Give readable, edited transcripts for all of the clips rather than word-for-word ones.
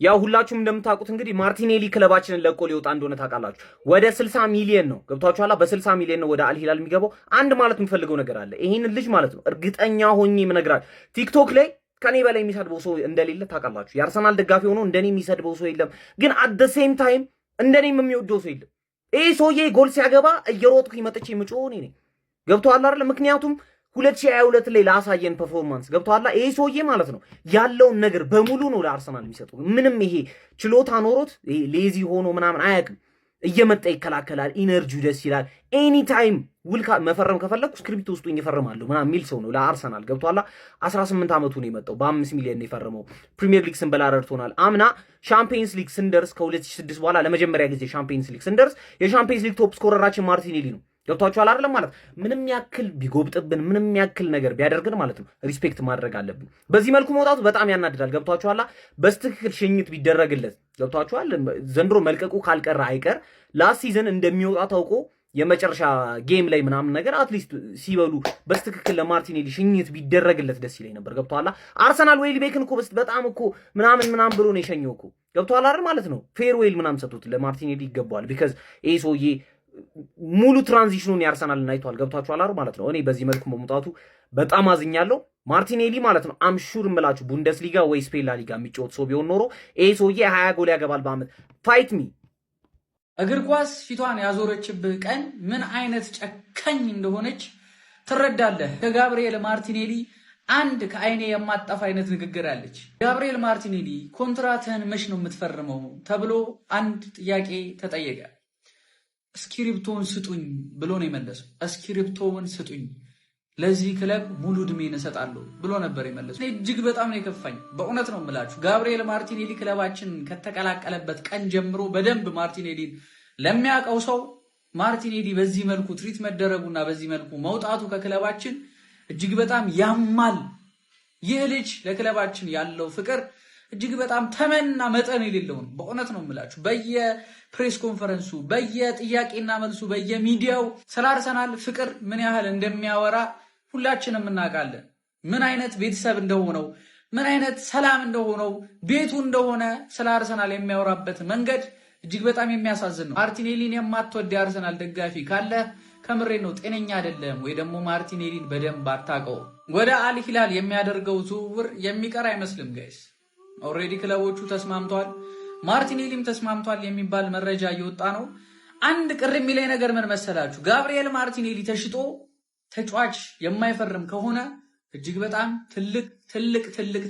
ያው ሁላችሁም እንደምታውቁት እንግዲህ ማርቲኔሊ ክለባችንን ለቆ ሊወጣ እንደሆነ ታውቃላችሁ። ወደ 60 ሚሊዮን ነው ገብቷችኋል። በ60 ሚሊዮን ነው ወደ አልሂላል የሚገባው። አንድ ማለት የምፈልገው ነገር አለ። ይሄንን ልጅ ማለት ነው እርግጠኛ ሆኜ የምነግራችሁ ቲክቶክ ላይ ከኔ በላይ የሚሰድበው ሰው እንደሌለ ታውቃላችሁ። የአርሰናል ደጋፊ ሆኖ እንደኔ የሚሰድበው ሰው የለም፣ ግን አት ዘ ሴም ታይም እንደኔም የሚወደው ሰው የለም። ይሄ ሰውዬ ጎል ሲያገባ እየሮጥኩኝ መጥቼ የምጮህ እኔ ነኝ። ገብቶሃል አይደል? ምክንያቱም 2022 ላይ ላሳየን ፐርፎርማንስ ገብቷላ። ይሄ ሰውዬ ማለት ነው ያለውን ነገር በሙሉ ነው ለአርሰናል የሚሰጠው። ምንም ይሄ ችሎታ ኖሮት ይሄ ሌዚ ሆኖ ምናምን አያውቅም። እየመጣ ይከላከላል፣ ኢነርጂው ደስ ይላል። ኤኒ ታይም ውል መፈረም ከፈለኩ ስክሪፕት ውስጡ እፈርማለሁ ምናምን የሚል ሰው ነው ለአርሰናል ገብቷላ። 18 ዓመቱ ነው የመጣው፣ በ5 ሚሊዮን ነው የፈረመው። ፕሪሚየር ሊግ ስንበላ ረድቶናል። አምና ሻምፒየንስ ሊግ ስንደርስ ከ2006 በኋላ ለመጀመሪያ ጊዜ ሻምፒየንስ ሊግ ስንደርስ የሻምፒየንስ ሊግ ቶፕ ስኮረራችን ማርቲኔሊ ነው። ገብቷችኋል አይደለም? ማለት ምንም ያክል ቢጎብጥብን ምንም ያክል ነገር ቢያደርግን ማለት ነው ሪስፔክት ማድረግ አለብን። በዚህ መልኩ መውጣቱ በጣም ያናድዳል። ገብቷችኋል? በስትክክል ሽኝት ቢደረግለት ገብቷችኋል? ዘንድሮ መልቀቁ ካልቀረ አይቀር ላስት ሲዝን እንደሚወጣ ታውቆ የመጨረሻ ጌም ላይ ምናምን ነገር አትሊስት ሲበሉ በስትክክል ለማርቲኔሊ ሽኝት ቢደረግለት ደስ ይለኝ ነበር። ገብቷላ? አርሰናል ዌልቤክን እኮ በጣም እኮ ምናምን ብሎ ነው የሸኘው እኮ ገብቷላ አይደል? ማለት ነው ፌርዌል ምናምን ሰጡት ለማርቲኔሊ ይገባዋል። ቢካዝ ይሄ ሰውዬ ሙሉ ትራንዚሽኑን ያርሰናልን አይቷል። ገብቷችኋል አይደል? ማለት ነው እኔ በዚህ መልኩ መምጣቱ በጣም አዝኛለሁ። ማርቲኔሊ ማለት ነው አምሹር እምላችሁ ቡንደስሊጋ ወይ ስፔን ላሊጋ የሚጫወት ሰው ቢሆን ኖሮ ይሄ ሰውዬ 20 ጎል ያገባል በአመት። ፋይት ሚ እግር ኳስ ፊቷን ያዞረችብህ ቀን ምን አይነት ጨካኝ እንደሆነች ትረዳለህ። ከጋብሪኤል ማርቲኔሊ አንድ ከአይኔ የማጣፍ አይነት ንግግር አለች። ጋብሪኤል ማርቲኔሊ ኮንትራትህን መች ነው የምትፈርመው ተብሎ አንድ ጥያቄ ተጠየቀ። እስክሪፕቶውን ስጡኝ ብሎ ነው የመለሰው። እስክሪፕቶውን ስጡኝ ለዚህ ክለብ ሙሉ እድሜን እሰጣለሁ ብሎ ነበር የመለሰው። እጅግ በጣም ነው የከፋኝ። በእውነት ነው የምላችሁ። ጋብሪኤል ማርቲኔሊ ክለባችን ከተቀላቀለበት ቀን ጀምሮ በደንብ ማርቲኔሊን ለሚያውቀው ሰው ማርቲኔሊ በዚህ መልኩ ትሪት መደረጉና በዚህ መልኩ መውጣቱ ከክለባችን እጅግ በጣም ያማል። ይህ ልጅ ለክለባችን ያለው ፍቅር እጅግ በጣም ተመንና መጠን የሌለው ነው። በእውነት ነው የምላችሁ። በየፕሬስ ኮንፈረንሱ፣ በየጥያቄና መልሱ፣ በየሚዲያው ስለ አርሰናል ፍቅር ምን ያህል እንደሚያወራ ሁላችንም እናውቃለን። ምን አይነት ቤተሰብ እንደሆነው፣ ምን አይነት ሰላም እንደሆነው፣ ቤቱ እንደሆነ ስለ አርሰናል የሚያወራበት መንገድ እጅግ በጣም የሚያሳዝን ነው። ማርቲኔሊን የማትወድ የአርሰናል ደጋፊ ካለ ከምሬ ነው ጤነኛ አይደለም፣ ወይ ደግሞ ማርቲኔሊን በደንብ አታውቀው። ወደ አልሂላል የሚያደርገው ዝውውር የሚቀር አይመስልም ጋይስ። ኦልሬዲ ክለቦቹ ተስማምቷል፣ ማርቲኔሊም ተስማምቷል የሚባል መረጃ እየወጣ ነው። አንድ ቅር የሚለኝ ነገር ምን መሰላችሁ? ጋብሪኤል ማርቲኔሊ ተሽጦ ተጫዋች የማይፈርም ከሆነ እጅግ በጣም ትልቅ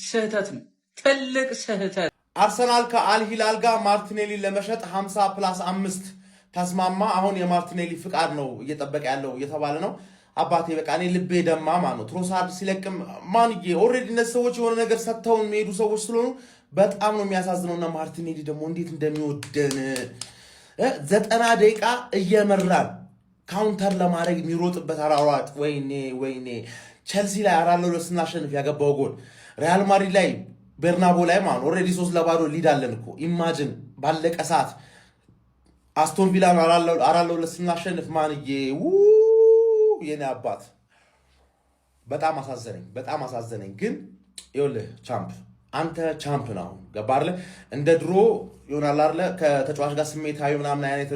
ስህተት ነው። ትልቅ ስህተት። አርሰናል ከአልሂላል ጋር ማርቲኔሊ ለመሸጥ 50+5 ተስማማ። አሁን የማርቲኔሊ ፍቃድ ነው እየጠበቀ ያለው እየተባለ ነው። አባቴ በቃ እኔ ልቤ ደማ ማለት ነው። ትሮሳርድ ሲለቅም ማንዬ ኦልሬዲ እነዚህ ሰዎች የሆነ ነገር ሰጥተውን የሚሄዱ ሰዎች ስለሆኑ በጣም ነው የሚያሳዝነውና ማርቲኔሊ ደግሞ እንዴት እንደሚወደን 90 ደቂቃ እየመራን ካውንተር ለማድረግ የሚሮጥበት አራሯጥ ወይኔ ቸልሲ ላይ 4-2 ስናሸንፍ ያገባው ጎል ሪያል ማድሪድ ላይ ቤርናቦ ላይ ማለት ኦልሬዲ 3-0 ሊድ አለን እኮ ኢማጂን ባለቀ ሰዓት አስቶን ቪላ 4-2 ስናሸንፍ ማንዬ የኔ አባት በጣም አሳዘነኝ። ግን ይኸውልህ ቻምፕ አንተ ቻምፕ ነው ገባህ? እንደ ድሮ ይሆናል አይደለ? ከተጫዋች ጋር ስሜታዊ ምናምን አይነት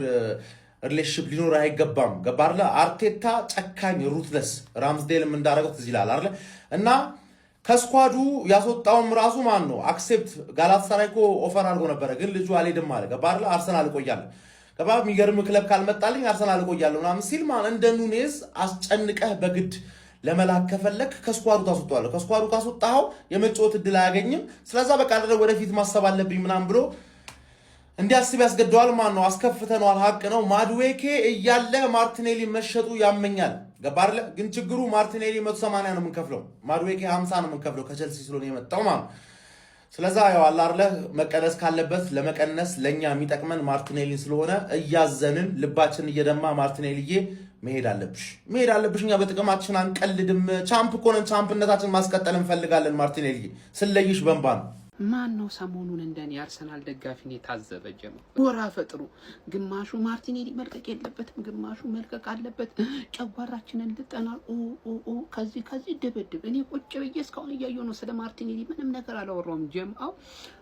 ሪሌሽንሺፕ ሊኖር አይገባም። ገባህ? አርቴታ ጨካኝ ሩትለስ ራምስዴልም እንዳደረገው ትዝ ይላል አይደለ? እና ከስኳዱ ያስወጣውም ራሱ ማን ነው አክሴፕት ጋላታሳራይ እኮ ኦፈር አድርጎ ነበረ፣ ግን ልጁ አልሄድም አለ። ገባህ? አርሰናል እቆያለሁ ገባህ? የሚገርም ክለብ ካልመጣልኝ አርሰናል እቆያለሁ ምናምን ሲል ማን እንደ ኑኔዝ አስጨንቀህ በግድ ለመላክ ከፈለክ ከስኳዱ ታስወጣዋለህ። ከስኳዱ ካስወጣኸው የመጫወት እድል አያገኝም። ስለዛ በቃ ወደፊት ማሰብ አለብኝ ምናምን ብሎ እንዲያስብ ያስገደዋል። ማን ነው አስከፍተነዋል። ሀቅ ነው። ማድዌኬ እያለ ማርቲኔሊ መሸጡ ያመኛል። ገባህ? ግን ችግሩ ማርቲኔሊ 180 ነው የምንከፍለው፣ ማድዌኬ 50 ነው የምንከፍለው ከቸልሲ ስለሆነ የመጣው ማለት። ስለዛ ያው አላርለ መቀነስ ካለበት ለመቀነስ ለኛ የሚጠቅመን ማርቲኔሊ ስለሆነ እያዘንን ልባችን እየደማ ማርቲኔሊዬ መሄድ አለብሽ። እኛ በጥቅማችን አንቀልድም። ቻምፕ ኮነን ቻምፕነታችን ማስቀጠል እንፈልጋለን። ማርቲኔሊ ስለይሽ በንባ ነው። ማን ነው ሰሞኑን እንደኔ አርሰናል ደጋፊን የታዘበ ጀመር ወራ ፈጥሩ። ግማሹ ማርቲኔሊ መልቀቅ የለበትም፣ ግማሹ መልቀቅ አለበት። ጨጓራችንን ልጠናል። ከዚህ ድብድብ እኔ ቁጭ ብዬ እስካሁን እያየሁ ነው። ስለ ማርቲኔሊ ምንም ነገር አላወራውም። ጀምአው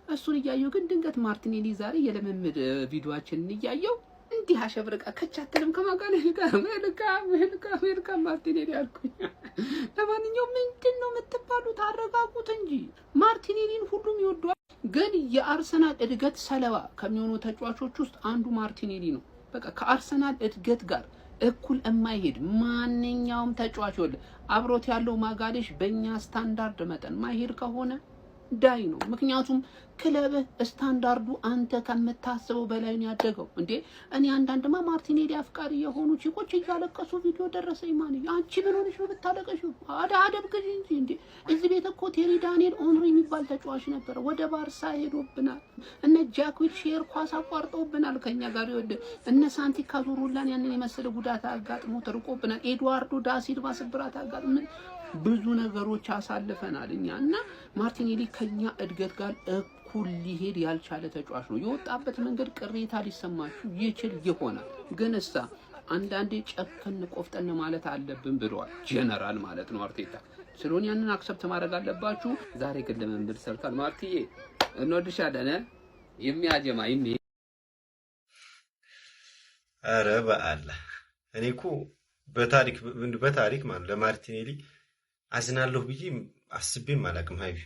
እሱን እያየሁ ግን ድንገት ማርቲኔሊ ዛሬ የለመምድ ቪዲዮአችንን እያየሁ እንዲህ አሸብርቃ ከቻተልም ከማጋለሽ ጋር መልካ ማርቲኔሊ አልኩኝ። ለማንኛውም ምንድነው የምትባሉት? አረጋጉት እንጂ ማርቲኔሊን ሁሉም ይወዷል። ግን የአርሰናል እድገት ሰለባ ከሚሆኑ ተጫዋቾች ውስጥ አንዱ ማርቲኔሊ ነው። በቃ ከአርሰናል እድገት ጋር እኩል የማይሄድ ማንኛውም ተጫዋች ወለ አብሮት ያለው ማጋለሽ በእኛ ስታንዳርድ መጠን ማይሄድ ከሆነ ዳይ ነው። ምክንያቱም ክለብ ስታንዳርዱ አንተ ከምታስበው በላይ ነው ያደገው እንዴ። እኔ አንዳንድማ ማርቲኔሊ አፍቃሪ የሆኑ ቺኮች እያለቀሱ ቪዲዮ ደረሰኝ። ማን አንቺ ምን ሆነሽ ነው ብታለቀሽው? አደብ ግዢ እንጂ እንዴ። እዚህ ቤት እኮ ቴሪ ዳንኤል ኦንሪ የሚባል ተጫዋች ነበር፣ ወደ ባርሳ ሄዶብናል። እነ ጃክዊት ሼር ኳስ አቋርጠውብናል ከኛ ጋር ይወደ እነ ሳንቲ ካዞሩላን ያንን የመሰለ ጉዳት አጋጥሞ ተርቆብናል። ኤድዋርዶ ዳሲልቫ ስብራት አጋጥሞ ብዙ ነገሮች አሳልፈናል እኛ እና ማርቲኔሊ ከኛ እድገት ጋር እኩል ሊሄድ ያልቻለ ተጫዋች ነው። የወጣበት መንገድ ቅሬታ ሊሰማችሁ ይችል ይሆናል፣ ግን እሳ አንዳንዴ ጨከን ቆፍጠን ማለት አለብን ብለዋል ጀነራል ማለት ነው አርቴታ። ስለሆነ ያንን አክሰፕት ማድረግ አለባችሁ። ዛሬ ግን ለመንበር ሰርቷል። ማርቲዬ እንወድሻለን። የሚያጀማ ኧረ በአላህ እኔ እኮ በታሪክ ማለት ለማርቲኔሊ አዝናለሁ ብዬ አስቤም አላውቅም። ሀይቢ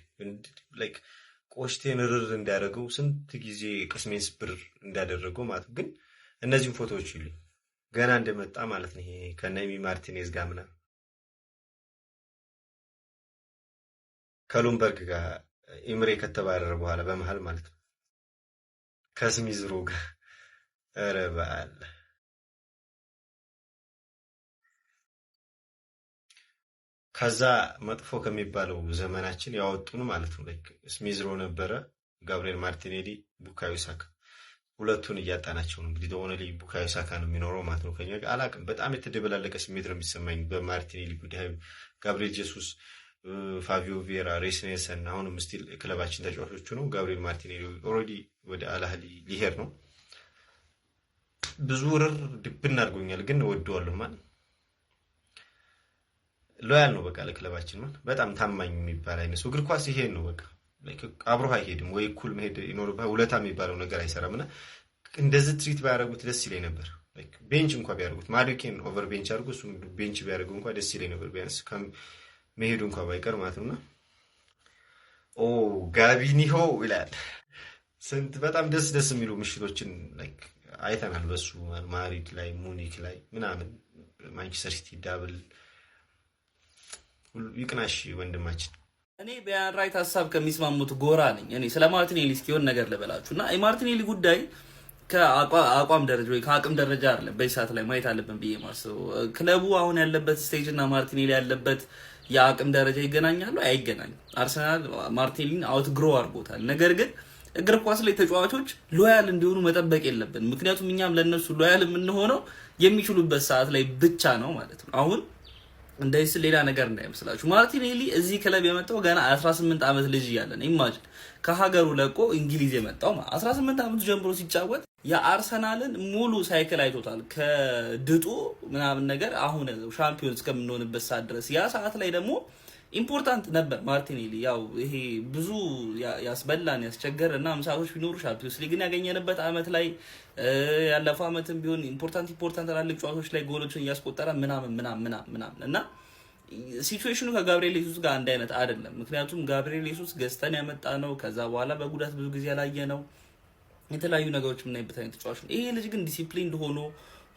ላይክ ቆሽቴን ርር እንዳደረገው ስንት ጊዜ ቅስሜን ስብር እንዳደረገው ማለት ግን እነዚህም ፎቶዎች ይሉ ገና እንደመጣ ማለት ነው። ይሄ ከነሚ ማርቲኔዝ ጋር ምናምን ከሉምበርግ ጋር ኢምሬ ከተባረረ በኋላ በመሃል ማለት ነው ከስሚዝሮ ጋር ኧረ በአላህ ከዛ መጥፎ ከሚባለው ዘመናችን ያወጡን ማለት ነው። ላይክ ስሚዝሮ ነበረ፣ ጋብሪኤል ማርቲኔሊ፣ ቡካዮ ሳካ ሁለቱን እያጣናቸው ነው። እንግዲህ ደሆነ ላይ ቡካዮ ሳካ ነው የሚኖረው ማለት ነው። ከኛ ጋር አላቅም። በጣም የተደበላለቀ ስሜት ነው የሚሰማኝ በማርቲኔሊ ጉዳይ። ጋብሪኤል ጄሱስ፣ ፋቢዮ ቪዬራ፣ ሬስ ኔልሰን አሁንም ስቲል ክለባችን ተጫዋቾቹ ነው። ጋብሪኤል ማርቲኔሊ ኦልሬዲ ወደ አልአህሊ ሊሄድ ነው። ብዙ ርር ድብን አድርጎኛል፣ ግን እወደዋለሁ ማለት ሎያል ነው በቃ ለክለባችን ማለት በጣም ታማኝ የሚባል አይነት እግር ኳስ ይሄን ነው በቃ ላይክ አብሮህ አይሄድም ወይ እኩል መሄድ ይኖርብህ። ውለታ የሚባለው ነገር አይሰራምና እንደዚህ ትሪት ባያደርጉት ደስ ይለኝ ነበር። ላይክ ቤንች እንኳን ቢያደርጉት ማዱኬን ኦቨር ቤንች አድርጎ እሱ ቤንች ቢያደርጉ እንኳን ደስ ይለኝ ነበር፣ ቢያንስ መሄዱ እንኳን ባይቀር ማለት ነውና ኦ ጋቢኒሆ ይላል። ስንት በጣም ደስ የሚሉ ምሽቶችን ላይክ አይተናል በሱ ማድሪድ ላይ፣ ሙኒክ ላይ ምናምን፣ ማንቸስተር ሲቲ ዳብል ይቅናሽ ወንድማችን። እኔ በያን ራይት ሀሳብ ከሚስማሙት ጎራ ነኝ። እኔ ስለ ማርቲኔሊ እስኪሆን ነገር ልበላችሁና የማርቲኔሊ ጉዳይ ከአቋም ደረጃ ወይ ከአቅም ደረጃ አይደለም በዚህ ሰዓት ላይ ማየት አለብን ብዬ ማስበው። ክለቡ አሁን ያለበት ስቴጅ እና ማርቲኔሊ ያለበት የአቅም ደረጃ ይገናኛሉ? አይገናኙም። አርሰናል ማርቲኔሊን አውትግሮ አድርጎታል። ነገር ግን እግር ኳስ ላይ ተጫዋቾች ሎያል እንዲሆኑ መጠበቅ የለብን። ምክንያቱም እኛም ለነሱ ሎያል የምንሆነው የሚችሉበት ሰዓት ላይ ብቻ ነው ማለት ነው። አሁን እንደዚህ ሌላ ነገር እንዳይመስላችሁ። ማርቲኔሊ እዚህ ክለብ የመጣው ገና 18 ዓመት ልጅ እያለ ነው። ኢማጂን ከሀገሩ ለቆ እንግሊዝ የመጣው 18 ዓመቱ ጀምሮ ሲጫወት የአርሰናልን ሙሉ ሳይክል አይቶታል። ከድጡ ምናምን ነገር አሁን ሻምፒዮን እስከምንሆንበት ሰዓት ድረስ ያ ሰዓት ላይ ደግሞ ኢምፖርታንት ነበር ማርቲኔሊ። ያው ይሄ ብዙ ያስበላን ያስቸገር እና ምሳቶች ቢኖሩ ሻምፒዮንስ ሊግን ያገኘንበት አመት ላይ ያለፈው አመትም ቢሆን ኢምፖርታንት ትላልቅ ጨዋታዎች ላይ ጎሎችን እያስቆጠረ ምናምን እና ሲቹዌሽኑ ከጋብሪኤል ጄሱስ ጋር አንድ አይነት አይደለም። ምክንያቱም ጋብሪኤል ጄሱስ ገዝተን ያመጣ ነው። ከዛ በኋላ በጉዳት ብዙ ጊዜ ያላየ ነው። የተለያዩ ነገሮች የምናይበት አይነት ተጫዋች ነው። ይሄ ልጅ ግን ዲሲፕሊንድ ሆኖ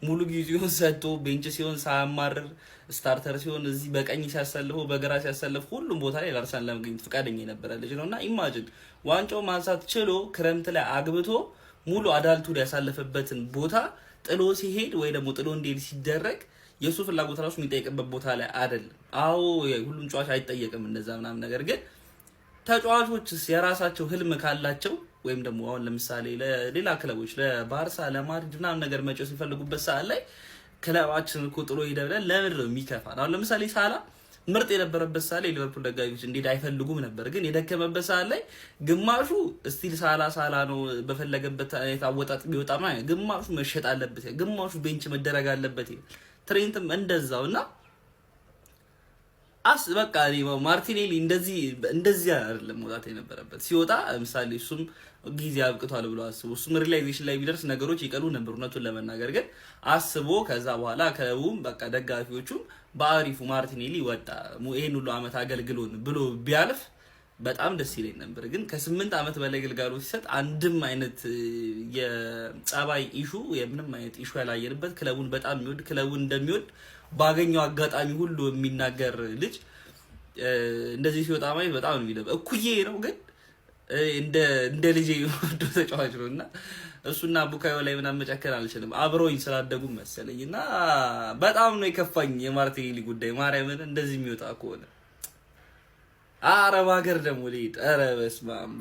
ሙሉ ጊዜውን ሰጥቶ ቤንች ሲሆን ሳያማርር፣ ስታርተር ሲሆን እዚህ በቀኝ ሲያሰልፈው በግራ ሲያሰልፍ ሁሉም ቦታ ላይ ለአርሰናል ለመገኘት ፈቃደኛ የነበረ ልጅ ነውና ኢማጂን ዋንጫው ማንሳት ችሎ ክረምት ላይ አግብቶ ሙሉ አዳልቱን ያሳለፈበትን ቦታ ጥሎ ሲሄድ ወይ ደግሞ ጥሎ እንዲሄድ ሲደረግ የሱ ፍላጎት ራሱ የሚጠይቅበት ቦታ ላይ አይደለም። አዎ ሁሉም ተጫዋች አይጠየቅም እንደዛ ምናምን። ነገር ግን ተጫዋቾችስ የራሳቸው ህልም ካላቸው ወይም ደግሞ አሁን ለምሳሌ ለሌላ ክለቦች ለባርሳ ለማድሪድ ምናምን ነገር መጫወት ሲፈልጉበት ሰዓት ላይ ክለባችን እኮ ጥሎ ሄደ ብለን ለምን ነው የሚከፋን? አሁን ለምሳሌ ሳላ ምርጥ የነበረበት ሰዓት ላይ ሊቨርፑል ደጋፊዎች እንዴት አይፈልጉም ነበር። ግን የደከመበት ሰዓት ላይ ግማሹ ስቲል ሳላ ነው በፈለገበት አወጣጥ ቢወጣ ማለት፣ ግማሹ መሸጥ አለበት፣ ግማሹ ቤንች መደረግ አለበት። ትሬንትም እንደዛው እና በቃ ማርቲኔሊ እንደዚህ አይደለም መውጣት የነበረበት። ሲወጣ ለምሳሌ እሱም ጊዜ አብቅቷል ብሎ አስቦ እሱም ሪላይዜሽን ላይ ቢደርስ ነገሮች ይቀሉ ነበር እውነቱን ለመናገር። ግን አስቦ ከዛ በኋላ ክለቡም በቃ ደጋፊዎቹም በአሪፉ ማርቲኔሊ ወጣ ይሄን ሁሉ አመት አገልግሎን ብሎ ቢያልፍ በጣም ደስ ይለኝ ነበር። ግን ከ8 አመት በላይ ግልጋሎት ሲሰጥ አንድም አይነት የጸባይ ኢሹ የምንም አይነት ኢሹ ያላየንበት ክለቡን በጣም የሚወድ ክለቡን እንደሚወድ ባገኘው አጋጣሚ ሁሉ የሚናገር ልጅ እንደዚህ ሲወጣ ማለት በጣም ነው የሚለው። እኩዬ ነው ግን እንደ ልጅ ወዶ ተጫዋች ነውና እሱና ቡካዮ ላይ ምናምን መጨከን አልችልም። አብሮኝ ስላደጉ መሰለኝና በጣም ነው የከፋኝ የማርቲኔሊ ጉዳይ። ማርያምን እንደዚህ የሚወጣ ከሆነ አረብ ሀገር ደግሞ ልሂድ። ኧረ በስመ አብ።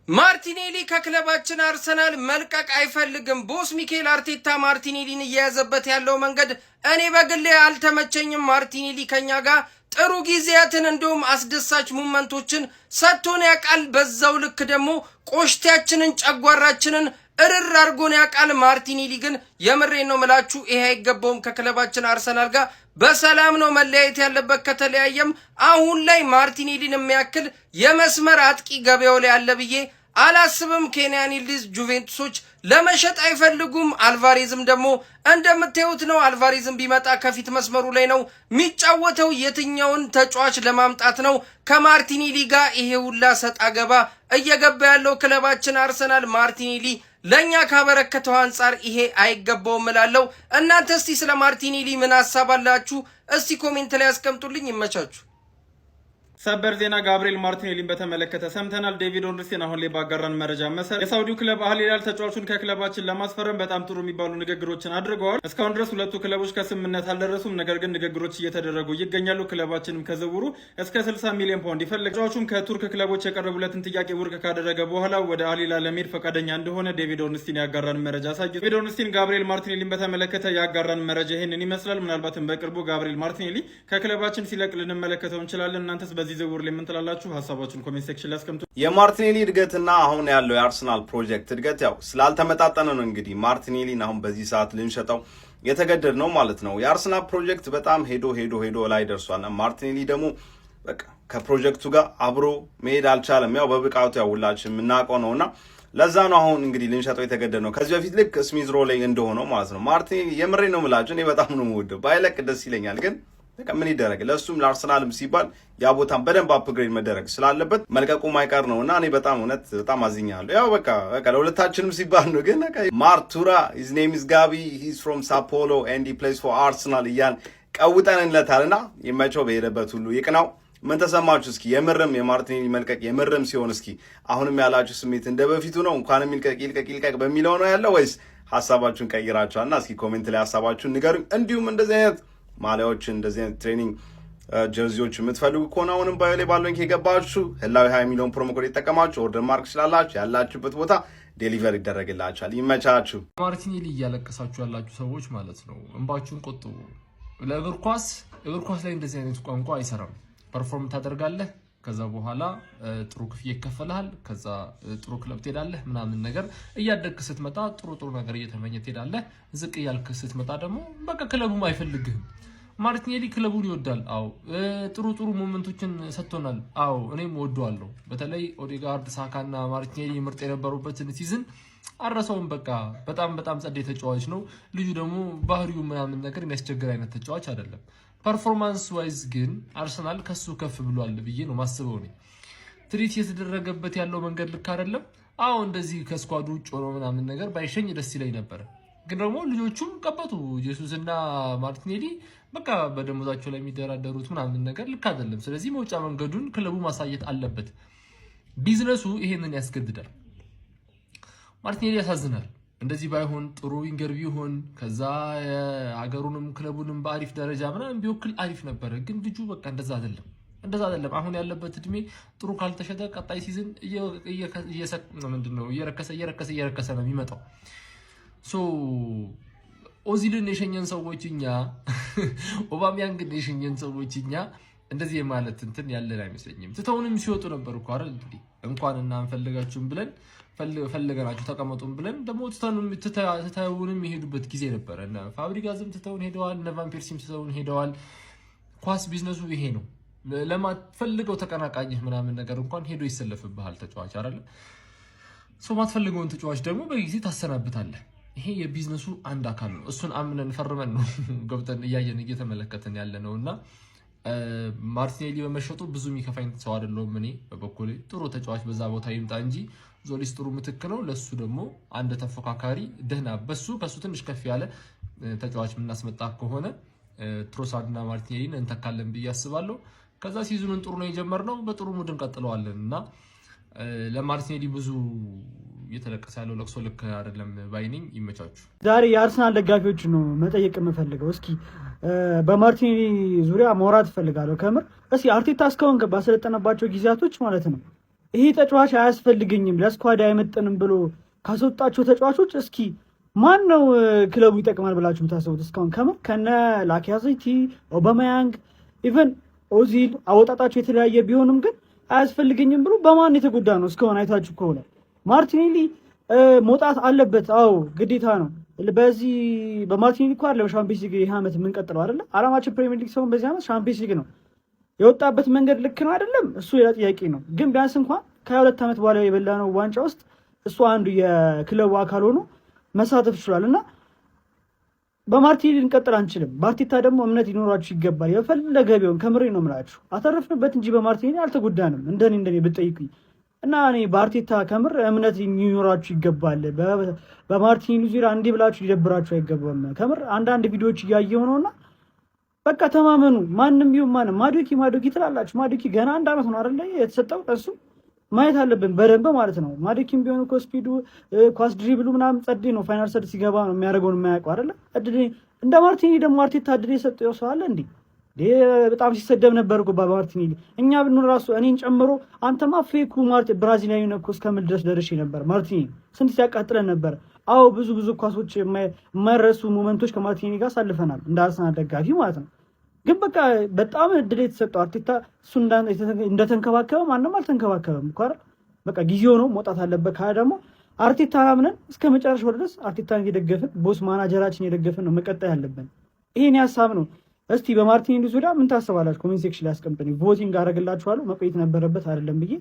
ማርቲኔሊ ከክለባችን አርሰናል መልቀቅ አይፈልግም። ቦስ ሚኬል አርቴታ ማርቲኔሊን እየያዘበት ያለው መንገድ እኔ በግሌ አልተመቸኝም። ማርቲኔሊ ከኛ ጋር ጥሩ ጊዜያትን እንዲሁም አስደሳች ሙመንቶችን ሰጥቶን ያውቃል። በዛው ልክ ደግሞ ቆሽቲያችንን ጨጓራችንን እርር አርጎን ያውቃል። ማርቲኔሊ ግን የምሬን ነው ምላችሁ ይሄ አይገባውም። ከክለባችን አርሰናል ጋር በሰላም ነው መለያየት ያለበት። ከተለያየም አሁን ላይ ማርቲኔሊን የሚያክል የመስመር አጥቂ ገበያው ላይ አለ ብዬ አላስብም። ኬንያን ይልዲዝ ጁቬንቱሶች ለመሸጥ አይፈልጉም። አልቫሬዝም ደግሞ እንደምታዩት ነው። አልቫሬዝም ቢመጣ ከፊት መስመሩ ላይ ነው የሚጫወተው። የትኛውን ተጫዋች ለማምጣት ነው ከማርቲኔሊ ጋር ይሄ ሁላ ሰጣ ገባ እየገባ ያለው ክለባችን አርሰናል? ማርቲኔሊ ለኛ ካበረከተው አንጻር ይሄ አይገባውም እላለሁ። እናንተ እስቲ ስለ ማርቲኔሊ ምን ሐሳብ አላችሁ? እስቲ ኮሜንት ላይ አስቀምጡልኝ። ይመቻችሁ። ሰበር ዜና ጋብሪኤል ማርቲኔሊን በተመለከተ ሰምተናል። ዴቪድ ኦርንስቲን አሁን ላይ ባጋራን መረጃ መሰረት የሳውዲው ክለብ አል ሂላል ተጫዋቹን ከክለባችን ለማስፈረም በጣም ጥሩ የሚባሉ ንግግሮችን አድርገዋል። እስካሁን ድረስ ሁለቱ ክለቦች ከስምምነት አልደረሱም። ነገር ግን ንግግሮች እየተደረጉ ይገኛሉ። ክለባችንም ከዝውውሩ እስከ 60 ሚሊዮን ፓውንድ ይፈልጋል። ተጫዋቹም ከቱርክ ክለቦች የቀረቡለትን ጥያቄ ውድቅ ካደረገ በኋላ ወደ አል ሂላል ለመሄድ ፈቃደኛ እንደሆነ ዴቪድ ኦርንስቲን ያጋራን መረጃ አሳየ። ዴቪድ ኦርንስቲን ጋብሪኤል ማርቲኔሊን በተመለከተ ያጋራን መረጃ ይሄንን ይመስላል። ምናልባትም በቅርቡ ጋብሪኤል ማርቲኔሊ ከክለባችን ሲለቅ ልንመለከተው እንችላለን። እናንተስ በዚህ ዝውውር ላይ ምን ትላላችሁ? ሀሳባችሁን ኮሜንት ሴክሽን ላይ አስቀምጡ። የማርቲኔሊ እድገትና አሁን ያለው የአርሰናል ፕሮጀክት እድገት ያው ስላልተመጣጠነ ነው እንግዲህ ማርቲኔሊን አሁን በዚህ ሰዓት ልንሸጠው የተገደድ ነው ማለት ነው። የአርሰናል ፕሮጀክት በጣም ሄዶ ላይ ደርሷል። ማርቲኔሊ ደግሞ በቃ ከፕሮጀክቱ ጋር አብሮ መሄድ አልቻለም። ያው በብቃቱ ያው ሁላችን የምናውቀው ነውና ለዛ ነው አሁን እንግዲህ ልንሸጠው የተገደድ ነው። ከዚህ በፊት ልክ ስሚዝ ሮ ላይ እንደሆነው ማለት ነው። ማርቲኔሊ የምሬ ነው የምላችሁ እኔ በጣም ነው የምወደው። ባይለቅ ደስ ይለኛል ግን ምን ይደረግ ለሱም ለአርሰናልም ሲባል ያ ቦታም በደንብ አፕግሬድ መደረግ ስላለበት መልቀቁ ማይቀር ነውና እኔ በጣም እውነት በጣም አዝኛለሁ። ያው በቃ ለሁለታችንም ሲባል ነው። ግን ማርቱራ his name is Gabi he's from Sao Paulo and he plays for Arsenal እያልን ቀውጠንለታልና የመቸው በሄደበት ሁሉ ይቅናው። ምን ተሰማችሁ? እስኪ የምርም የማርቲኔሊ መልቀቅ የምርም ሲሆን እስኪ አሁንም ያላችሁ ስሜት እንደበፊቱ ነው እንኳንም ይልቀቅ በሚለው ነው ያለው ወይስ ሐሳባችሁን ቀይራችኋልና? እስኪ ኮሜንት ላይ ሐሳባችሁን ንገሩኝ። እንዲሁም እንደዚህ አይነት ማሊያዎችን እንደዚህ አይነት ትሬኒንግ ጀርዚዎች የምትፈልጉ ከሆነ አሁንም ባዮ ላይ ባለው ሊንክ የገባችሁ ህላዊ 20 ሚሊዮን ፕሮሞ ኮድ የተጠቀማችሁ ኦርደር ማርክ ስላላችሁ ያላችሁበት ቦታ ዴሊቨር ይደረግላችኋል። ይመቻችሁ። ማርቲኔሊ እያለቀሳችሁ ያላችሁ ሰዎች ማለት ነው እንባችሁን ቆጥቡ። ለእግር ኳስ ላይ እንደዚህ አይነት ቋንቋ አይሰራም። ፐርፎርም ታደርጋለህ፣ ከዛ በኋላ ጥሩ ክፍያ ይከፈልሃል፣ ከዛ ጥሩ ክለብ ትሄዳለህ ምናምን ነገር እያደግክ ስትመጣ ጥሩ ነገር እየተመኘ ትሄዳለህ። ዝቅ እያልክ ስትመጣ ደግሞ በቃ ክለቡም አይፈልግህም። ማርቲኔሊ ክለቡን ይወዳል። አዎ ጥሩ ሞመንቶችን ሰጥቶናል። አዎ እኔም ወደዋለሁ። በተለይ ኦዴጋርድ፣ ሳካና ማርቲኔሊ ምርጥ የነበሩበትን ሲዝን አረሰውም። በቃ በጣም ጸዴ ተጫዋች ነው ልጁ። ደግሞ ባህሪው ምናምን ነገር የሚያስቸግር አይነት ተጫዋች አይደለም። ፐርፎርማንስ ዋይዝ ግን አርሰናል ከሱ ከፍ ብሏል ብዬ ነው ማስበው። ነው ትሪት የተደረገበት ያለው መንገድ ልክ አይደለም። አዎ እንደዚህ ከስኳዱ ውጭ ሆኖ ምናምን ነገር ባይሸኝ ደስ ይለኝ ነበር። ግን ደግሞ ልጆቹም ቀበጡ። ኢየሱስ እና ማርቲኔሊ በቃ በደሞዛቸው ላይ የሚደራደሩት ምናምን ነገር ልክ አይደለም። ስለዚህ መውጫ መንገዱን ክለቡ ማሳየት አለበት። ቢዝነሱ ይሄንን ያስገድዳል። ማርቲኔሊ ያሳዝናል። እንደዚህ ባይሆን ጥሩ ዊንገር ቢሆን ከዛ ሀገሩንም ክለቡንም በአሪፍ ደረጃ ምናምን ቢወክል አሪፍ ነበረ። ግን ልጁ በቃ እንደዛ አይደለም። አሁን ያለበት እድሜ ጥሩ ካልተሸጠ ቀጣይ ሲዝን እየረከሰ ነው የሚመጣው። ኦዚልን የሸኘን ሰዎች እኛ፣ ኦባሚያንግን የሸኘን ሰዎች እኛ እንደዚህ ማለት እንትን ያለን አይመስለኝም። ትተውንም ሲወጡ ነበር እኮ አይደል? እንግዲህ እንኳን እና አንፈልጋችሁም ብለን ፈልገናችሁ ተቀመጡም ብለን ደግሞ ትተውንም የሄዱበት ጊዜ ነበረ። እና ፋብሪጋዝም ትተውን ሄደዋል። እነ ቫን ፐርሲም ትተውን ሄደዋል። ኳስ ቢዝነሱ ይሄ ነው። ለማትፈልገው ተቀናቃኝህ ምናምን ነገር እንኳን ሄዶ ይሰለፍብሃል ተጫዋች አይደለ? ሰው ማትፈልገውን ተጫዋች ደግሞ በጊዜ ታሰናብታለህ። ይሄ የቢዝነሱ አንድ አካል ነው። እሱን አምነን ፈርመን ነው ገብተን እያየን እየተመለከተን ያለ ነውና ማርቲኔሊ በመሸጡ ብዙ የሚከፋኝ ሰው አይደለሁም። እኔ በበኩሌ ጥሩ ተጫዋች በዛ ቦታ ይምጣ እንጂ ዞሊስ ጥሩ ምትክ ነው። ለሱ ደግሞ አንድ ተፎካካሪ ደህና ከሱ ትንሽ ከፍ ያለ ተጫዋች የምናስመጣ ከሆነ ትሮሳርድና ማርቲኔሊን እንተካለን ብዬ አስባለሁ። ከዛ ሲዙንን ጥሩ ነው የጀመርነው፣ በጥሩ ሙድ እንቀጥለዋለን እና ለማርቲኔሊ ብዙ እየተለቀሰ ያለው ለቅሶ ልክ አይደለም ባይነኝ። ይመቻችሁ። ዛሬ የአርሰናል ደጋፊዎች ነው መጠየቅ የምፈልገው። እስኪ በማርቲኔሊ ዙሪያ ማውራት እፈልጋለሁ። ከምር እስኪ አርቴታ እስካሁን ባሰለጠነባቸው ጊዜያቶች ማለት ነው ይሄ ተጫዋች አያስፈልገኝም ለስኳድ አይመጥንም ብሎ ካስወጣቸው ተጫዋቾች እስኪ ማን ነው ክለቡ ይጠቅማል ብላችሁ የምታስቡት? እስካሁን ከምር ከነ ላኪያዚቲ፣ ኦባማያንግ፣ ኢቨን ኦዚል አወጣጣቸው የተለያየ ቢሆንም ግን አያስፈልገኝም ብሎ በማን የተጎዳ ነው? እስካሁን አይታችሁ ከሆነ ማርቲኔሊ መውጣት አለበት። አዎ ግዴታ ነው። በዚህ በማርቲኔሊ እኮ አይደለም ሻምፒዮንስ ሊግ ይሄ ዓመት የምንቀጥለው አይደለ? አላማችን ፕሪሚየር ሊግ ሳይሆን በዚህ ዓመት ሻምፒዮንስ ሊግ ነው። የወጣበት መንገድ ልክ ነው አይደለም? እሱ ሌላ ጥያቄ ነው። ግን ቢያንስ እንኳን ከ22 ዓመት በኋላ የበላነው ዋንጫ ውስጥ እሱ አንዱ የክለቡ አካል ሆኖ መሳተፍ ይችላል እና በማርቲኔሊ እንቀጥል አንችልም። በአርቴታ ደግሞ እምነት ሊኖራችሁ ይገባል። የፈለገ ቢሆን ከምሬ ነው የምላችሁ አተረፍንበት እንጂ በማርቲኔሊ አልተጎዳንም። እንደኔ ብትጠይቁኝ እና እኔ በአርቴታ ከምር እምነት ሊኖራችሁ ይገባል። በማርቲኔሊ ዙሪያ እንዲህ ብላችሁ ሊደብራችሁ አይገባም። ከምር አንዳንድ ቪዲዮዎች እያየሁ ነውና በቃ ተማመኑ። ማንም ቢሆን ማንም ማዶኪ ትላላችሁ። ማዶኪ ገና 1 ዓመት ነው አይደል የተሰጠው። እሱ ማየት አለብን በደንብ ማለት ነው። ማዶኪም ቢሆን እኮ ስፒዱ ኳስ ድሪብሉ ምናምን ጸዴ ነው። ፋይናል ሰርድ ሲገባ ነው የሚያደርገውን የማያውቀው አይደለ? እንደ ማርቲኔሊ ደግሞ አርቴታ እድል የሰጠው ሰው አለ እንዴ? በጣም ሲሰደብ ነበር እኮ በማርቲኔሊ። እኛ ብንሆን ራሱ እኔን ጨምሮ አንተማ ፌኩ ብራዚላዊ ነው እኮ እስከምል ድረስ ደርሼ ነበር። ማርቲኔሊ ስንት ሲያቃጥለን ነበር። አዎ ብዙ ኳሶች የማይረሱ ሞመንቶች ከማርቲኔሊ ጋር ሳልፈናል እንደ አርሰናል ደጋፊ ማለት ነው። ግን በቃ በጣም እድል የተሰጠው አርቴታ እሱ እንደተንከባከበ ማንም አልተንከባከበም እኮ አይደል? በቃ ጊዜው ነው መውጣት አለበት። ካለ ደግሞ አርቴታ አምነን እስከ መጨረሻው ድረስ አርቴታን እየደገፍን ቦስ ማናጀራችን እየደገፍን ነው መቀጠል ያለብን። ይሄን ሀሳብ ነው። እስቲ በማርቲኔሊ ዙሪያ ምን ታስባላችሁ? ኮሜንት ሴክሽን ላይ አስቀምጡልኝ። ቮቲንግ አደረግላችኋለሁ። መቆየት ነበረበት አይደለም ብዬ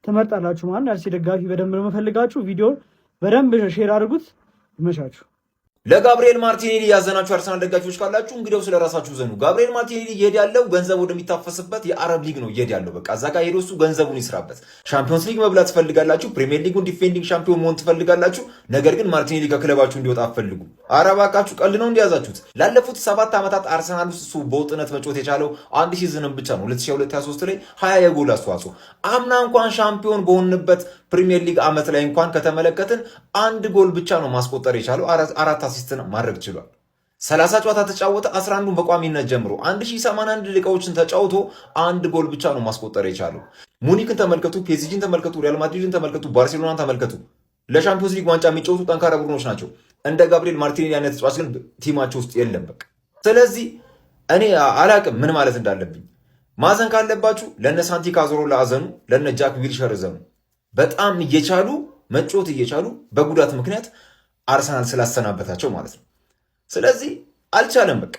ተመርጣላችሁ ማለት ነው። አርሲ ደጋፊ በደንብ ነው የምፈልጋችሁ። ቪዲዮውን በደንብ ሼር አድርጉት። ይመቻችሁ። ለጋብሪኤል ማርቲኔሊ ያዘናችሁ አርሰናል ደጋፊዎች ካላችሁ እንግዲያው ስለራሳችሁ ዘኑ። ጋብሪኤል ማርቲኔሊ እየሄደ ያለው ገንዘብ ወደሚታፈስበት የአረብ ሊግ ነው እየሄደ ያለው። በቃ እዛ ጋር ሄዶ እሱ ገንዘቡን ይስራበት። ሻምፒዮንስ ሊግ መብላት ትፈልጋላችሁ፣ ፕሪሚየር ሊጉን ዲፌንዲንግ ሻምፒዮን መሆን ትፈልጋላችሁ። ነገር ግን ማርቲኔሊ ከክለባችሁ እንዲወጣ አትፈልጉ። ኧረ እባካችሁ ቀልድ ነው እንዲያዛችሁት። ላለፉት 7 ዓመታት አርሰናል ውስጥ እሱ በውጥነት መጫወት የቻለው አንድ ሲዝንም ብቻ ነው 2022/23 ላይ 20 የጎል አስተዋጽኦ። አምና እንኳን ሻምፒዮን በሆንበት ፕሪሚየር ሊግ ዓመት ላይ እንኳን ከተመለከትን 1 ጎል ብቻ ነው ማስቆጠር የቻለው። 4 አሲስትን ማድረግ ችሏል። 30 ጨዋታ ተጫወተ፣ 11ዱን በቋሚነት ጀምሮ 1081 ደቂቃዎችን ተጫውቶ 1 ጎል ብቻ ነው ማስቆጠር የቻለው። ሙኒክን ተመልከቱ፣ ፒኤስጂን ተመልከቱ፣ ሪያል ማድሪድን ተመልከቱ፣ ባርሴሎናን ተመልከቱ። ለሻምፒዮንስ ሊግ ዋንጫ የሚጫወቱ ጠንካራ ቡድኖች ናቸው። እንደ ጋብሪኤል ማርቲኔሊ አይነት ተጫዋች ግን ቲማቸው ውስጥ የለም። በቃ ስለዚህ እኔ አላቅም ምን ማለት እንዳለብኝ። ማዘን ካለባችሁ ለነ ሳንቲ ካዞሮላ አዘኑ፣ ለነ ጃክ ዊልሸር ዘኑ። በጣም እየቻሉ መጫወት እየቻሉ በጉዳት ምክንያት አርሰናል ስላሰናበታቸው ማለት ነው። ስለዚህ አልቻለም። በቃ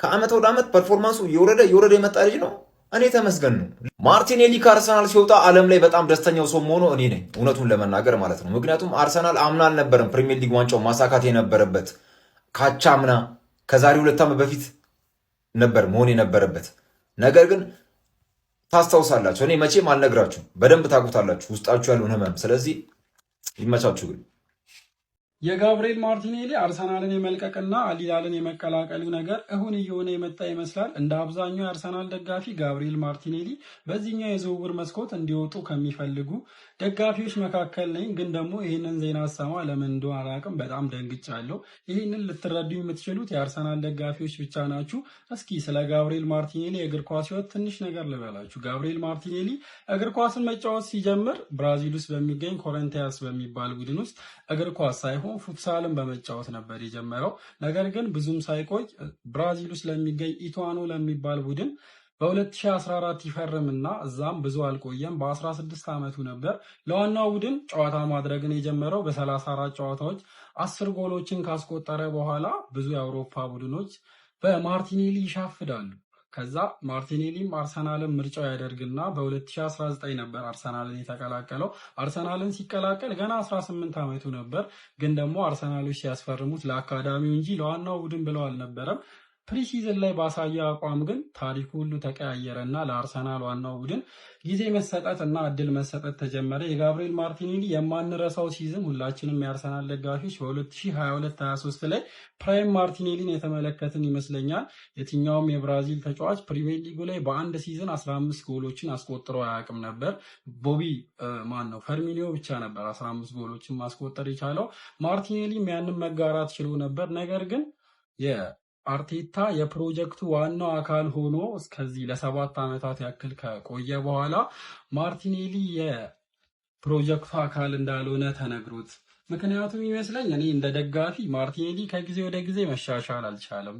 ከአመት ወደ አመት ፐርፎርማንሱ እየወረደ የመጣ ልጅ ነው። እኔ ተመስገን ነው። ማርቲኔሊ ከአርሰናል ሲወጣ ዓለም ላይ በጣም ደስተኛው ሰው መሆኑ እኔ ነኝ፣ እውነቱን ለመናገር ማለት ነው። ምክንያቱም አርሰናል አምና አልነበረም ፕሪሚየር ሊግ ዋንጫው ማሳካት የነበረበት፣ ካቻምና ከዛሬ 2 ዓመት በፊት ነበር መሆን የነበረበት። ነገር ግን ታስታውሳላችሁ፣ እኔ መቼም አልነግራችሁም፣ በደንብ ታውቁታላችሁ ውስጣችሁ ያለውን ህመም። ስለዚህ ይመቻችሁ። ግን የጋብሪኤል ማርቲኔሊ አርሰናልን የመልቀቅና አልሂላልን የመቀላቀሉ ነገር እውን እየሆነ የመጣ ይመስላል። እንደ አብዛኛው የአርሰናል ደጋፊ ጋብሪኤል ማርቲኔሊ በዚህኛው የዝውውር መስኮት እንዲወጡ ከሚፈልጉ ደጋፊዎች መካከል ነኝ። ግን ደግሞ ይህንን ዜና ሰማ ለምን እንደሆነ አላውቅም፣ በጣም ደንግጫለሁ። ይህንን ልትረዱ የምትችሉት የአርሰናል ደጋፊዎች ብቻ ናችሁ። እስኪ ስለ ጋብሪኤል ማርቲኔሊ የእግር ኳስ ህይወት ትንሽ ነገር ልበላችሁ። ጋብሪኤል ማርቲኔሊ እግር ኳስን መጫወት ሲጀምር ብራዚል ውስጥ በሚገኝ ኮረንቲያስ በሚባል ቡድን ውስጥ እግር ኳስ ሳይሆን ፉትሳልን በመጫወት ነበር የጀመረው። ነገር ግን ብዙም ሳይቆይ ብራዚል ውስጥ ለሚገኝ ኢቱዋኖ ለሚባል ቡድን በ2014 ይፈርምና እዛም ብዙ አልቆየም። በ16 ዓመቱ ነበር ለዋናው ቡድን ጨዋታ ማድረግን የጀመረው። በ34 ጨዋታዎች 10 ጎሎችን ካስቆጠረ በኋላ ብዙ የአውሮፓ ቡድኖች በማርቲኔሊ ይሻፍዳሉ። ከዛ ማርቲኔሊም አርሰናልን ምርጫው ያደርግና በ2019 ነበር አርሰናልን የተቀላቀለው። አርሰናልን ሲቀላቀል ገና 18 ዓመቱ ነበር። ግን ደግሞ አርሰናሎች ሲያስፈርሙት ለአካዳሚው እንጂ ለዋናው ቡድን ብለው አልነበረም። ፕሪሲዝን ላይ ባሳየ አቋም ግን ታሪኩ ሁሉ ተቀያየረና ለአርሰናል ዋናው ቡድን ጊዜ መሰጠት እና እድል መሰጠት ተጀመረ። የጋብሪኤል ማርቲኔሊ የማንረሳው ሲዝን ሁላችንም የአርሰናል ደጋፊዎች በ2022-23 ላይ ፕራይም ማርቲኔሊን የተመለከትን ይመስለኛል። የትኛውም የብራዚል ተጫዋች ፕሪሚየር ሊጉ ላይ በአንድ ሲዝን 15 ጎሎችን አስቆጥሮ አያውቅም ነበር። ፈርሚኒዮ ብቻ ነበር 15 ጎሎችን ማስቆጠር የቻለው። ማርቲኔሊም ያንን መጋራት ችሎ ነበር። ነገር ግን አርቴታ የፕሮጀክቱ ዋናው አካል ሆኖ እስከዚህ ለ7 ዓመታት ያክል ከቆየ በኋላ ማርቲኔሊ የፕሮጀክቱ አካል እንዳልሆነ ተነግሮት፣ ምክንያቱም ይመስለኝ እኔ እንደ ደጋፊ ማርቲኔሊ ከጊዜ ወደ ጊዜ መሻሻል አልቻለም።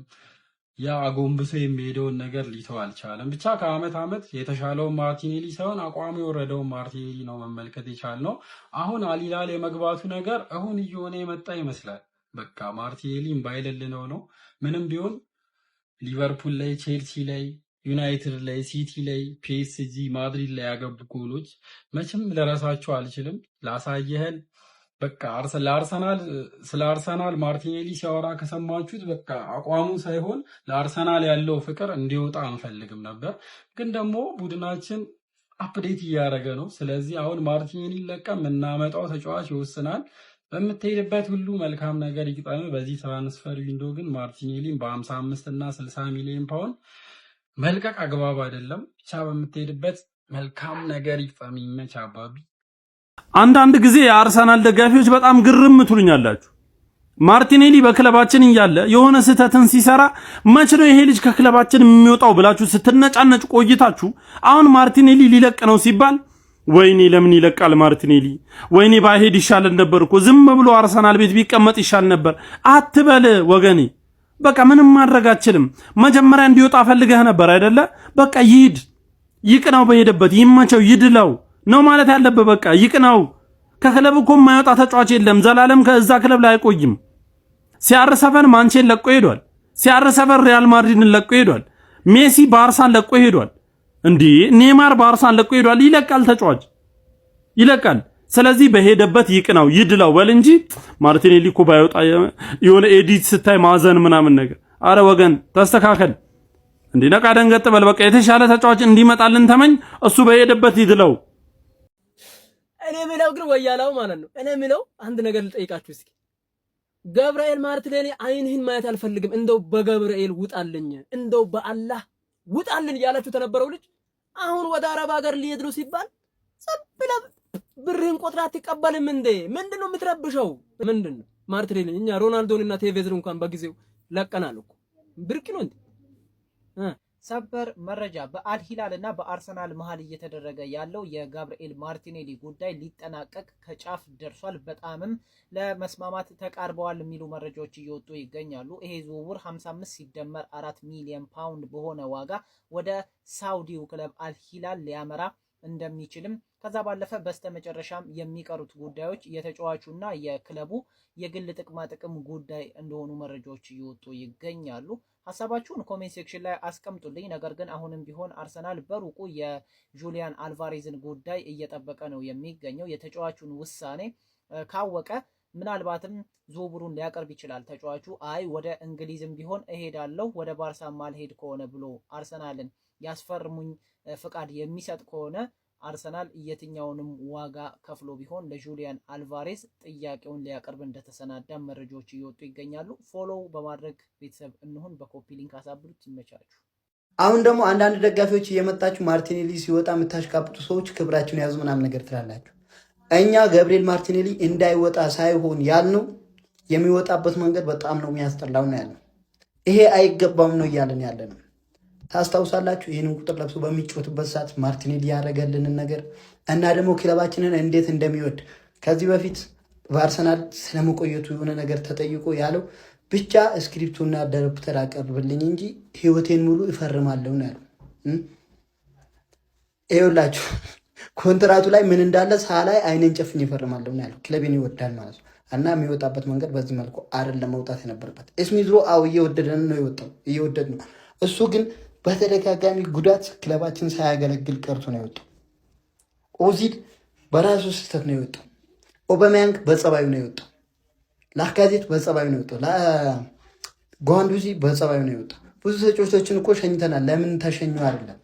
ያ አጎንብሶ የሚሄደውን ነገር ሊተው አልቻለም። ብቻ ከአመት ዓመት የተሻለውን ማርቲኔሊ ሳይሆን አቋሙ የወረደውን ማርቲኔሊ ነው መመልከት የቻልነው። አሁን አልሂላል የመግባቱ ነገር አሁን እየሆነ የመጣ ይመስላል። በቃ ማርቲኔሊም ባይለልነው ነው። ምንም ቢሆን ሊቨርፑል ላይ፣ ቼልሲ ላይ፣ ዩናይትድ ላይ፣ ሲቲ ላይ፣ ፒኤስጂ፣ ማድሪድ ላይ ያገቡ ጎሎች መቼም ልረሳቸው አልችልም። ላሳየህን በቃ ስለ አርሰናል ማርቲኔሊ ሲያወራ ከሰማችሁት በቃ አቋሙ ሳይሆን ለአርሰናል ያለው ፍቅር እንዲወጣ አንፈልግም ነበር። ግን ደግሞ ቡድናችን አፕዴት እያደረገ ነው። ስለዚህ አሁን ማርቲኔሊ ለቀ የምናመጣው ተጫዋች ይወስናል። በምትሄድበት ሁሉ መልካም ነገር ይግጠም። በዚህ ትራንስፈር ዊንዶ ግን ማርቲኔሊን በ55 እና 60 ሚሊዮን ፓውንድ መልቀቅ አግባብ አይደለም። ብቻ በምትሄድበት መልካም ነገር ይግጠም። ይመች አባቢ። አንዳንድ ጊዜ የአርሰናል ደጋፊዎች በጣም ግርም ትሉኛላችሁ። ማርቲኔሊ በክለባችን እያለ የሆነ ስህተትን ሲሰራ መች ነው ይሄ ልጅ ከክለባችን የሚወጣው ብላችሁ ስትነጫነጭ ቆይታችሁ አሁን ማርቲኔሊ ሊለቅ ነው ሲባል ወይኔ ለምን ይለቃል ማርቲኔሊ፣ ወይኔ ባይሄድ ይሻል ነበር እኮ ዝም ብሎ አርሰናል ቤት ቢቀመጥ ይሻል ነበር አትበል ወገኔ። በቃ ምንም ማድረግ አትችልም። መጀመሪያ እንዲወጣ ፈልገህ ነበር አይደለ? በቃ ይሂድ፣ ይቅናው፣ በሄደበት ይመቸው፣ ይድላው ነው ማለት ያለበት። በቃ ይቅናው። ከክለብ እኮ የማይወጣ ተጫዋች የለም። ዘላለም ከዛ ክለብ ላይ አይቆይም። ሲአር7 ማንቼን ለቆ ሄዷል። ሲአር7 ሪያል ማድሪድን ለቆ ሄዷል። ሜሲ ባርሳን ለቆ ሄዷል። እንዴ ኔማር ባርሳን ለቆ ሄዷል። ይለቃል፣ ተጫዋች ይለቃል። ስለዚህ በሄደበት ይቅናው፣ ይድላው በል እንጂ ማርቲኔሊ እኮ ባይወጣ የሆነ ኤዲት ስታይ ማዘን ምናምን ነገር። አረ ወገን ተስተካከል እንዴ፣ ነቃ ደንገጥ በል። በቃ የተሻለ ተጫዋች እንዲመጣልን ተመኝ። እሱ በሄደበት ይድላው። እኔ ምለው ግን ወያላው ማለት ነው። እኔ ምለው አንድ ነገር ልጠይቃችሁ እስኪ። ገብርኤል ማርቲኔሊ አይንህን ማየት አልፈልግም፣ እንደው በገብርኤል ውጣልኝ፣ እንደው በአላህ ውጣልን እያላችሁ ተነበረው ልጅ አሁን ወደ አረብ ሀገር ሊሄድ ነው ሲባል ሰብለ ብርህን ቆጥራ አትቀበልም እንዴ? ምንድነው የምትረብሸው? ምንድነው ማርቲኔሊ? እኛ ሮናልዶን እና ቴቬዝን እንኳን በጊዜው ለቀናል እኮ ብርቅ ነው እንዴ? ሰበር መረጃ በአልሂላል እና በአርሰናል መሃል እየተደረገ ያለው የጋብርኤል ማርቲኔሊ ጉዳይ ሊጠናቀቅ ከጫፍ ደርሷል። በጣምም ለመስማማት ተቃርበዋል የሚሉ መረጃዎች እየወጡ ይገኛሉ። ይሄ ዝውውር 55 ሲደመር 4 ሚሊዮን ፓውንድ በሆነ ዋጋ ወደ ሳውዲው ክለብ አልሂላል ሊያመራ እንደሚችልም ከዛ ባለፈ በስተመጨረሻም የሚቀሩት ጉዳዮች የተጫዋቹና የክለቡ የግል ጥቅማ ጥቅም ጉዳይ እንደሆኑ መረጃዎች እየወጡ ይገኛሉ። ሐሳባችሁን ኮሜንት ሴክሽን ላይ አስቀምጡልኝ። ነገር ግን አሁንም ቢሆን አርሰናል በሩቁ የጁሊያን አልቫሬዝን ጉዳይ እየጠበቀ ነው የሚገኘው። የተጫዋቹን ውሳኔ ካወቀ ምናልባትም ዝውውሩን ሊያቀርብ ይችላል። ተጫዋቹ አይ ወደ እንግሊዝም ቢሆን እሄዳለሁ ወደ ባርሳ ማልሄድ ከሆነ ብሎ አርሰናልን ያስፈርሙኝ ፍቃድ የሚሰጥ ከሆነ አርሰናል የትኛውንም ዋጋ ከፍሎ ቢሆን ለጁሊያን አልቫሬዝ ጥያቄውን ሊያቀርብ እንደተሰናዳ መረጃዎች እየወጡ ይገኛሉ። ፎሎው በማድረግ ቤተሰብ እንሁን። በኮፒ ሊንክ አሳብሉት። ይመቻችሁ። አሁን ደግሞ አንዳንድ ደጋፊዎች እየመጣችሁ ማርቲኔሊ ሲወጣ የምታሽቃብጡ ሰዎች ክብራችሁን ያዙ ምናምን ነገር ትላላችሁ። እኛ ገብርኤል ማርቲኔሊ እንዳይወጣ ሳይሆን ያልነው የሚወጣበት መንገድ በጣም ነው የሚያስጠላው ነው ያልነው። ይሄ አይገባም ነው እያለን ያለ ነው። ታስታውሳላችሁ ይህንን ቁጥር ለብሶ በሚጮትበት ሰዓት ማርቲኔሊ ያደረገልንን ነገር እና ደግሞ ክለባችንን እንዴት እንደሚወድ ከዚህ በፊት በአርሰናል ስለመቆየቱ የሆነ ነገር ተጠይቆ ያለው ብቻ ስክሪፕቱና ደብተር አቀርብልኝ እንጂ ህይወቴን ሙሉ እፈርማለሁ ነው ያለው። ይኸውላችሁ ኮንትራቱ ላይ ምን እንዳለ ሳላይ አይኔን ጨፍኝ እፈርማለሁ ነው ያለው። ክለቤን ይወዳል ማለት ነው እና የሚወጣበት መንገድ በዚህ መልኩ አይደለም መውጣት የነበረበት። ስሚዝሮ እየወደደን ነው የወጣው፣ እየወደድ ነው። እሱ ግን በተደጋጋሚ ጉዳት ክለባችን ሳያገለግል ቀርቶ ነው የወጣው። ኦዚል በራሱ ስህተት ነው የወጣው። ኦባሜያንግ በጸባዩ ነው የወጣው። ላካዜት በጸባዩ ነው የወጣው። ጓንዱዚ በጸባዩ ነው የወጣው። ብዙ ተጫዋቾችን እኮ ሸኝተናል። ለምን ተሸኙ አይደለም፣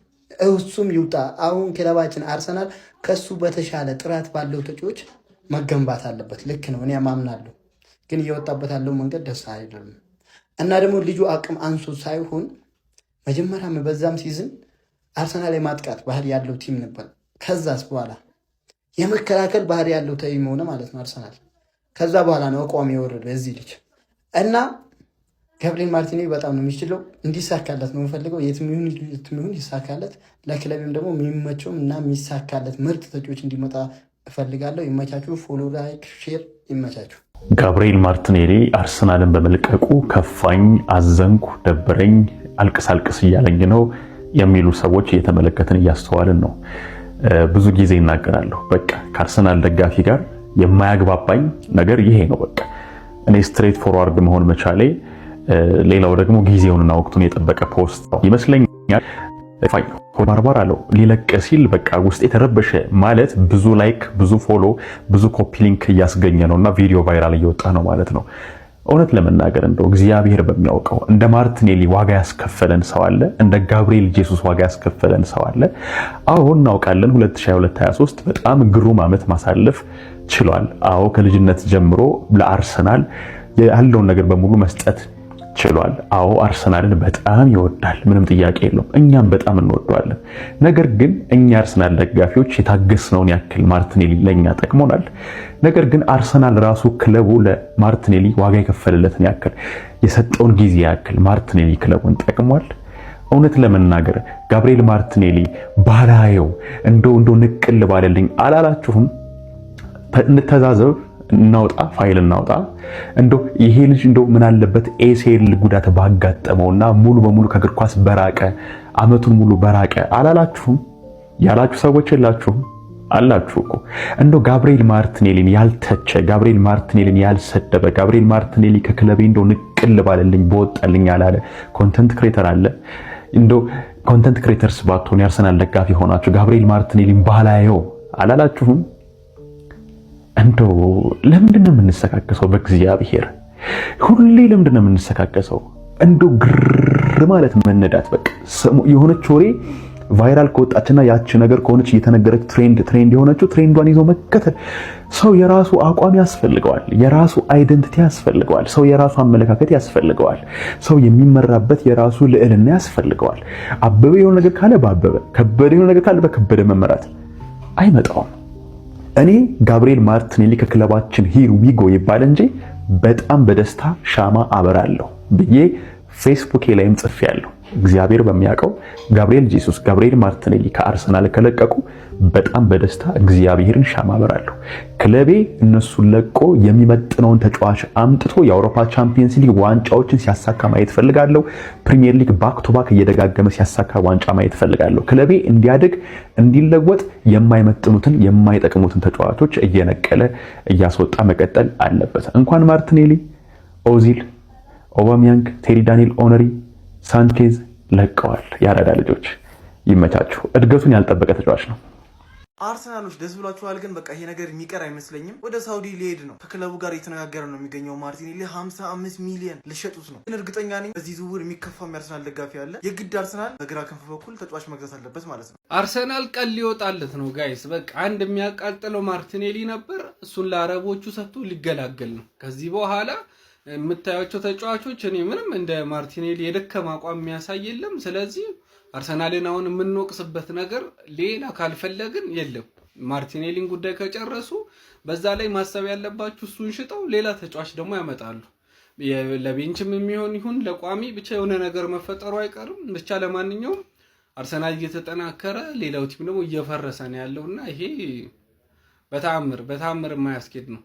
እሱም ይውጣ። አሁን ክለባችን አርሰናል ከሱ በተሻለ ጥራት ባለው ተጫዋች መገንባት አለበት። ልክ ነው፣ እኔ ማምናለሁ። ግን እየወጣበት ያለው መንገድ ደስ አይደለም። እና ደግሞ ልጁ አቅም አንሶ ሳይሆን መጀመሪያም በዛም ሲዝን አርሰናል የማጥቃት ባህሪ ያለው ቲም ነበር። ከዛስ በኋላ የመከላከል ባህሪ ያለው ቲም ሆነ ማለት ነው አርሰናል። ከዛ በኋላ ነው አቋም የወረደ እዚህ ልጅ እና ገብርኤል ማርቲኔሊ በጣም ነው የሚችለው። እንዲሳካለት ነው የምፈልገው። የትም ይሁን ይሳካለት። ለክለብም ደግሞ የሚመቸው እና የሚሳካለት ምርጥ ተጫዋች እንዲመጣ እፈልጋለሁ። ይመቻችሁ። ፎሎ፣ ላይክ፣ ሼር። ይመቻችሁ። ጋብርኤል ማርቲኔሊ አርሰናልን በመልቀቁ ከፋኝ፣ አዘንኩ፣ ደበረኝ፣ አልቅስ እያለኝ ነው የሚሉ ሰዎች እየተመለከትን እያስተዋልን ነው። ብዙ ጊዜ ይናገራለሁ። በቃ ከአርሰናል ደጋፊ ጋር የማያግባባኝ ነገር ይሄ ነው። በቃ እኔ ስትሬት ፎርዋርድ መሆን መቻሌ፣ ሌላው ደግሞ ጊዜውንና ወቅቱን የጠበቀ ፖስት ይመስለኛል። ባርባር አለው ሊለቅ ሲል በቃ ውስጥ የተረበሸ ማለት ብዙ ላይክ፣ ብዙ ፎሎ፣ ብዙ ኮፒ ሊንክ እያስገኘ ነውና ቪዲዮ ቫይራል እየወጣ ነው ማለት ነው። እውነት ለመናገር እንደው እግዚአብሔር በሚያውቀው እንደ ማርቲኔሊ ዋጋ ያስከፈለን ሰው አለ? እንደ ጋብርኤል ጄሱስ ዋጋ ያስከፈለን ሰው አለ? አዎ እናውቃለን። 2022-23 በጣም ግሩም ዓመት ማሳለፍ ችሏል። አዎ ከልጅነት ጀምሮ ለአርሰናል ያለውን ነገር በሙሉ መስጠት ችሏል። አዎ አርሰናልን በጣም ይወዳል፣ ምንም ጥያቄ የለውም። እኛም በጣም እንወደዋለን። ነገር ግን እኛ አርሰናል ደጋፊዎች የታገስነውን ያክል ማርቲኔሊ ለኛ ጠቅሞናል። ነገር ግን አርሰናል ራሱ ክለቡ ለማርቲኔሊ ዋጋ የከፈለለትን ያክል የሰጠውን ጊዜ ያክል ማርቲኔሊ ክለቡን ጠቅሟል። እውነት ለመናገር ጋብርኤል ማርቲኔሊ ባላየው እንደው ንቅል ባለልኝ አላላችሁም? እንተዛዘብ፣ እናውጣ፣ ፋይል እናውጣ። እንደው ይሄ ልጅ እንደው ምን አለበት ኤሲኤል ጉዳት ባጋጠመውና ሙሉ በሙሉ ከእግር ኳስ በራቀ አመቱን ሙሉ በራቀ አላላችሁም? ያላችሁ ሰዎች የላችሁም? አላችሁ እኮ። እንደው ጋብርኤል ማርቲኔሊን ያልተቸ፣ ጋብርኤል ማርቲኔሊን ያልሰደበ፣ ጋብርኤል ማርቲኔሊ ከክለቤ እንደው ንቅል ባለልኝ በወጣልኝ ያላለ ኮንተንት ክሬተር አለ? እንደው ኮንተንት ክሬተርስ ባትሆኑ የአርሰናል ደጋፊ ሆናችሁ ጋብርኤል ማርቲኔሊን ባላየው አላላችሁም? እንደው ለምንድን ነው የምንሰካከሰው? በእግዚአብሔር ሁሌ ለምንድን ነው የምንሰካከሰው? እንደው ግር ማለት መነዳት። በቃ የሆነች ወሬ ቫይራል ከወጣችና ያቺ ነገር ከሆነች እየተነገረች ትሬንድ የሆነችው ትሬንዷን ይዞ መከተል። ሰው የራሱ አቋም ያስፈልገዋል፣ የራሱ አይደንቲቲ ያስፈልገዋል፣ ሰው የራሱ አመለካከት ያስፈልገዋል፣ ሰው የሚመራበት የራሱ ልዕልና ያስፈልገዋል። አበበ የሆነ ነገር ካለ በአበበ፣ ከበደ የሆነ ነገር ካለ በከበደ መመራት አይመጣውም። እኔ ጋብርኤል ማርቲኔሊ ከክለባችን ሂሩ ዊጎ ይባል እንጂ በጣም በደስታ ሻማ አበራለሁ ብዬ ፌስቡኬ ላይም ጽፌያለሁ። እግዚአብሔር በሚያውቀው ጋብርኤል ጄሱስ፣ ጋብርኤል ማርቲኔሊ ከአርሰናል ከለቀቁ በጣም በደስታ እግዚአብሔርን ሻማ አበራለሁ። ክለቤ እነሱን ለቆ የሚመጥነውን ተጫዋች አምጥቶ የአውሮፓ ቻምፒየንስ ሊግ ዋንጫዎችን ሲያሳካ ማየት ፈልጋለሁ። ፕሪሚየር ሊግ ባክ ቱ ባክ እየደጋገመ ሲያሳካ ዋንጫ ማየት ፈልጋለሁ። ክለቤ እንዲያድግ እንዲለወጥ የማይመጥኑትን የማይጠቅሙትን ተጫዋቾች እየነቀለ እያስወጣ መቀጠል አለበት። እንኳን ማርቲኔሊ፣ ኦዚል፣ ኦባሚያንግ፣ ቴሪ ዳንኤል ኦነሪ፣ ሳንቼዝ ለቀዋል። ያራዳ ልጆች ይመቻችሁ። እድገቱን ያልጠበቀ ተጫዋች ነው። አርሰናሎች ደስ ብሏችኋል። ግን በቃ ይሄ ነገር የሚቀር አይመስለኝም። ወደ ሳውዲ ሊሄድ ነው። ከክለቡ ጋር እየተነጋገረ ነው የሚገኘው። ማርቲኔሊ 55 ሚሊዮን ልሸጡት ነው። ግን እርግጠኛ ነኝ በዚህ ዝውውር የሚከፋ የአርሰናል ደጋፊ አለ። የግድ አርሰናል በግራ ክንፍ በኩል ተጫዋች መግዛት አለበት ማለት ነው። አርሰናል ቀን ሊወጣለት ነው ጋይስ። በቃ አንድ የሚያቃጥለው ማርቲኔሊ ነበር። እሱን ለአረቦቹ ሰጥቶ ሊገላገል ነው። ከዚህ በኋላ የምታያቸው ተጫዋቾች እኔ ምንም እንደ ማርቲኔሊ የደከማ አቋም የሚያሳይ የለም። ስለዚህ አርሰናልን አሁን የምንወቅስበት ነገር ሌላ ካልፈለግን የለም። ማርቲኔሊን ጉዳይ ከጨረሱ በዛ ላይ ማሰብ ያለባችሁ እሱን ሽጠው ሌላ ተጫዋች ደግሞ ያመጣሉ። ለቤንችም የሚሆን ይሁን ለቋሚ ብቻ የሆነ ነገር መፈጠሩ አይቀርም። ብቻ ለማንኛውም አርሰናል እየተጠናከረ ሌላው ቲም ደግሞ እየፈረሰ ነው ያለውና ይሄ በተአምር የማያስኬድ ነው።